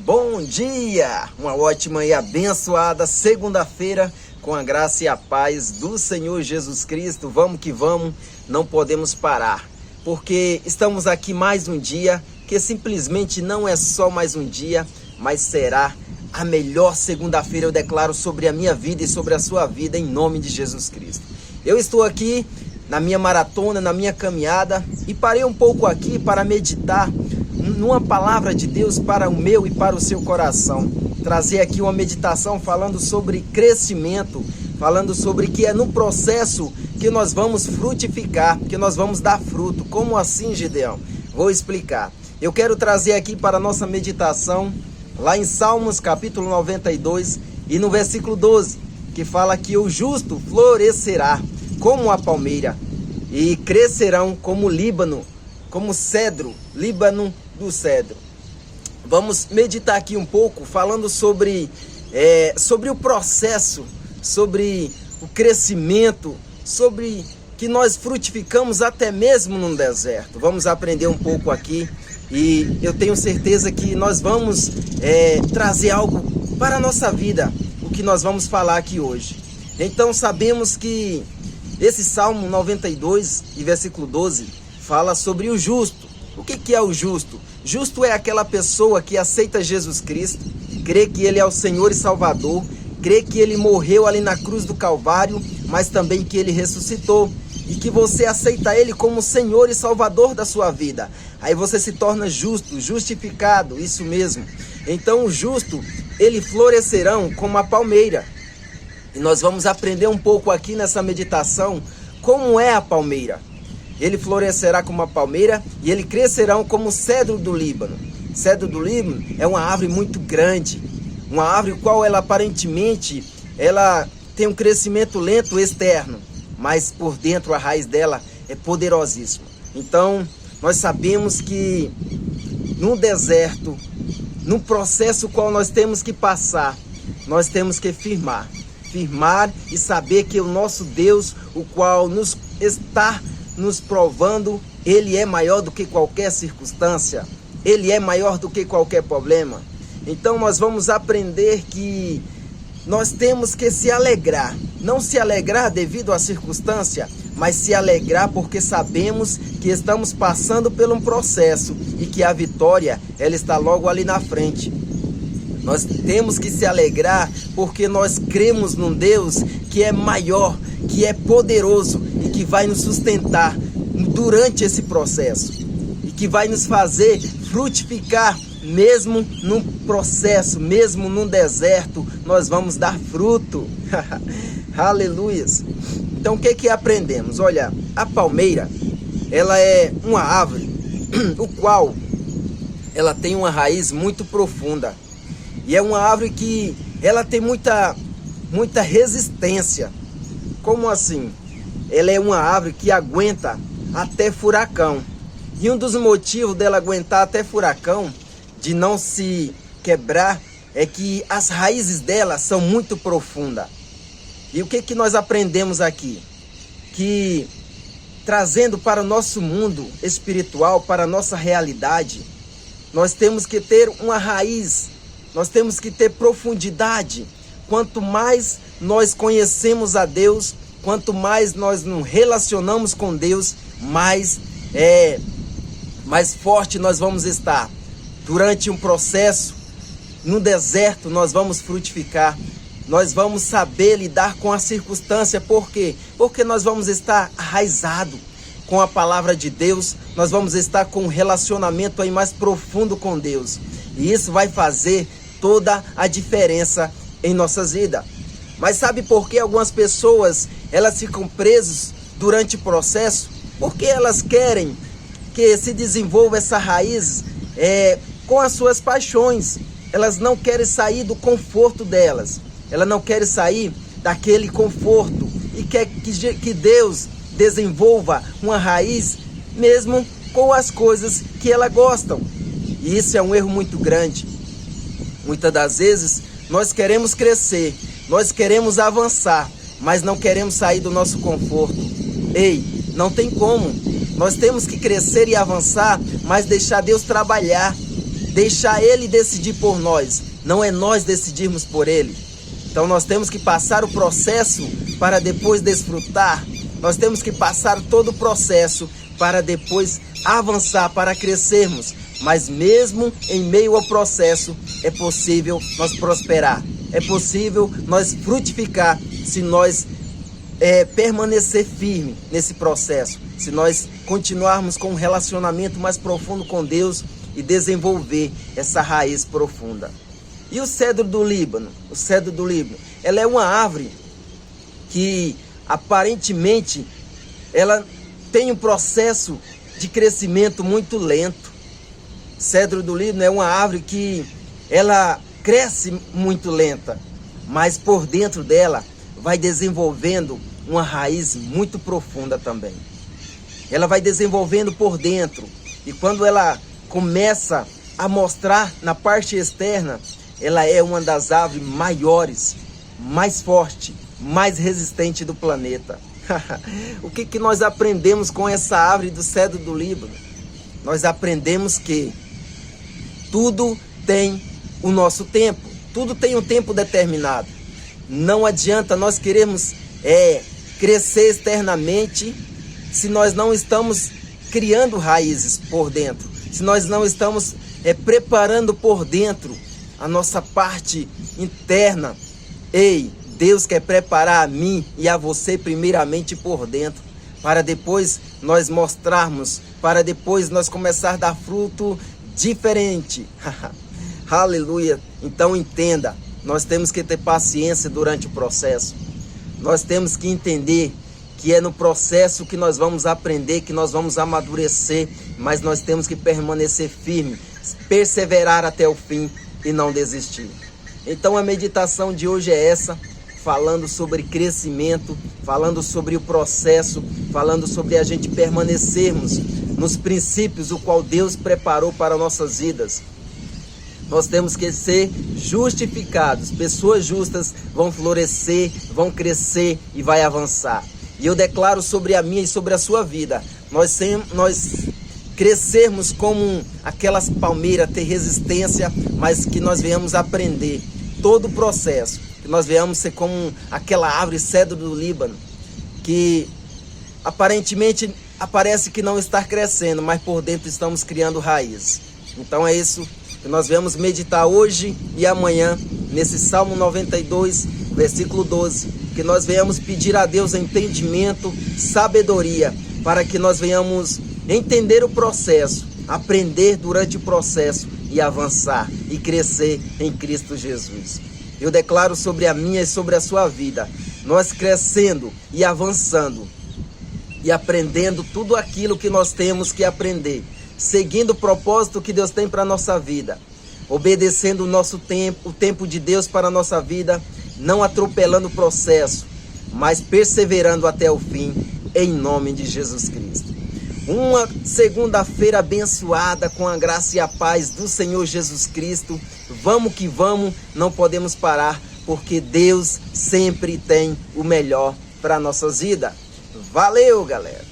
Bom dia! Uma ótima e abençoada segunda-feira com a graça e a paz do Senhor Jesus Cristo. Vamos que vamos, não podemos parar, porque estamos aqui mais um dia que simplesmente não é só mais um dia, mas será a melhor segunda-feira, eu declaro, sobre a minha vida e sobre a sua vida, em nome de Jesus Cristo. Eu estou aqui na minha maratona, na minha caminhada, e parei um pouco aqui para meditar numa palavra de Deus para o meu e para o seu coração. Trazer aqui uma meditação falando sobre crescimento, falando sobre que é no processo que nós vamos frutificar, que nós vamos dar fruto. Como assim, Gideão? Vou explicar. Eu quero trazer aqui para a nossa meditação, lá em Salmos capítulo 92 e no versículo 12, que fala que o justo florescerá como a palmeira e crescerão como Líbano, como cedro, Líbano do cedro. Vamos meditar aqui um pouco, falando sobre o processo, sobre o crescimento, sobre que nós frutificamos até mesmo no deserto. Vamos aprender um pouco aqui e eu tenho certeza que nós vamos trazer algo para a nossa vida, o que nós vamos falar aqui hoje. Então sabemos que esse Salmo 92 e versículo 12 fala sobre o justo. O que é o justo? Justo é aquela pessoa que aceita Jesus Cristo, crê que Ele é o Senhor e Salvador, crê que Ele morreu ali na cruz do Calvário, mas também que Ele ressuscitou, e que você aceita Ele como Senhor e Salvador da sua vida. Aí você se torna justo, justificado, isso mesmo. Então o justo, ele florescerão como a palmeira. E nós vamos aprender um pouco aqui nessa meditação como é a palmeira. Ele florescerá como a palmeira e ele crescerão como o cedro do Líbano. Cedro do Líbano é uma árvore muito grande, uma árvore qual ela aparentemente ela tem um crescimento lento externo, mas por dentro a raiz dela é poderosíssima. Então nós sabemos que no deserto, no processo qual nós temos que passar, nós temos que firmar e saber que o nosso Deus, o qual nos está nos provando, Ele é maior do que qualquer circunstância, Ele é maior do que qualquer problema. Então nós vamos aprender que nós temos que se alegrar, não se alegrar devido à circunstância, mas se alegrar porque sabemos que estamos passando por um processo e que a vitória, ela está logo ali na frente. Nós temos que se alegrar porque nós cremos num Deus que é maior, que é poderoso e que vai nos sustentar durante esse processo e que vai nos fazer frutificar mesmo no processo, mesmo no deserto, nós vamos dar fruto. Aleluias! Então o que aprendemos? Olha, a palmeira, ela é uma árvore, o qual ela tem uma raiz muito profunda. E é uma árvore que ela tem muita resistência. Como assim? Ela é uma árvore que aguenta até furacão. E um dos motivos dela aguentar até furacão, de não se quebrar, é que as raízes dela são muito profundas. E o que nós aprendemos aqui? Que trazendo para o nosso mundo espiritual, para a nossa realidade, nós temos que ter uma raiz, nós temos que ter profundidade. Quanto mais nós conhecemos a Deus, quanto mais nós nos relacionamos com Deus, mais forte nós vamos estar. Durante um processo, no deserto, nós vamos frutificar. Nós vamos saber lidar com a circunstância. Por quê? Porque nós vamos estar arraizados com a palavra de Deus. Nós vamos estar com um relacionamento aí mais profundo com Deus. E isso vai fazer toda a diferença em nossas vidas. Mas sabe por que algumas pessoas elas ficam presas durante o processo? Porque elas querem que se desenvolva essa raiz com as suas paixões. Elas não querem sair do conforto delas. Elas não querem sair daquele conforto. E quer que Deus desenvolva uma raiz mesmo com as coisas que elas gostam. E isso é um erro muito grande. Muitas das vezes nós queremos crescer, nós queremos avançar, mas não queremos sair do nosso conforto. Ei, não tem como. Nós temos que crescer e avançar, mas deixar Deus trabalhar. deixar Ele decidir por nós, não é nós decidirmos por Ele. Então nós temos que passar o processo para depois desfrutar. Nós temos que passar todo o processo para depois avançar, para crescermos. Mas mesmo em meio ao processo, é possível nós prosperar. É possível nós frutificar se nós permanecer firme nesse processo. Se nós continuarmos com um relacionamento mais profundo com Deus e desenvolver essa raiz profunda. E o cedro do Líbano? O cedro do Líbano, ela é uma árvore que aparentemente ela tem um processo de crescimento muito lento. O cedro do Líbano é uma árvore que ela cresce muito lenta, mas por dentro dela vai desenvolvendo uma raiz muito profunda também. Ela vai desenvolvendo por dentro, e quando ela começa a mostrar na parte externa, ela é uma das árvores maiores, mais forte, mais resistente do planeta. O que nós aprendemos com essa árvore do cedro do Líbano? Nós aprendemos que tudo tem o nosso tempo, tudo tem um tempo determinado. Não adianta nós queremos crescer externamente se nós não estamos criando raízes por dentro, se nós não estamos preparando por dentro a nossa parte interna. Ei, Deus quer preparar a mim e a você primeiramente por dentro, para depois nós mostrarmos, para depois nós começar a dar fruto diferente. Aleluia! Então entenda, nós temos que ter paciência durante o processo. Nós temos que entender que é no processo que nós vamos aprender, que nós vamos amadurecer, mas nós temos que permanecer firme, perseverar até o fim e não desistir. Então a meditação de hoje é essa, falando sobre crescimento, falando sobre o processo, falando sobre a gente permanecermos nos princípios o qual Deus preparou para nossas vidas. Nós temos que ser justificados. Pessoas justas vão florescer, vão crescer e vai avançar. E eu declaro sobre a minha e sobre a sua vida, nós crescermos como aquelas palmeiras, ter resistência, mas que nós venhamos aprender todo o processo. Que nós venhamos ser como aquela árvore cedro do Líbano, que aparentemente parece que não está crescendo, mas por dentro estamos criando raízes. Então é isso que nós vamos meditar hoje e amanhã, nesse Salmo 92, versículo 12, que nós venhamos pedir a Deus entendimento, sabedoria, para que nós venhamos entender o processo, aprender durante o processo e avançar e crescer em Cristo Jesus. Eu declaro sobre a minha e sobre a sua vida, nós crescendo e avançando e aprendendo tudo aquilo que nós temos que aprender, seguindo o propósito que Deus tem para a nossa vida, obedecendo o nosso tempo, o tempo de Deus para a nossa vida, não atropelando o processo, mas perseverando até o fim, em nome de Jesus Cristo. Uma segunda-feira abençoada com a graça e a paz do Senhor Jesus Cristo. Vamos que vamos, não podemos parar, porque Deus sempre tem o melhor para a nossa vida. Valeu, galera!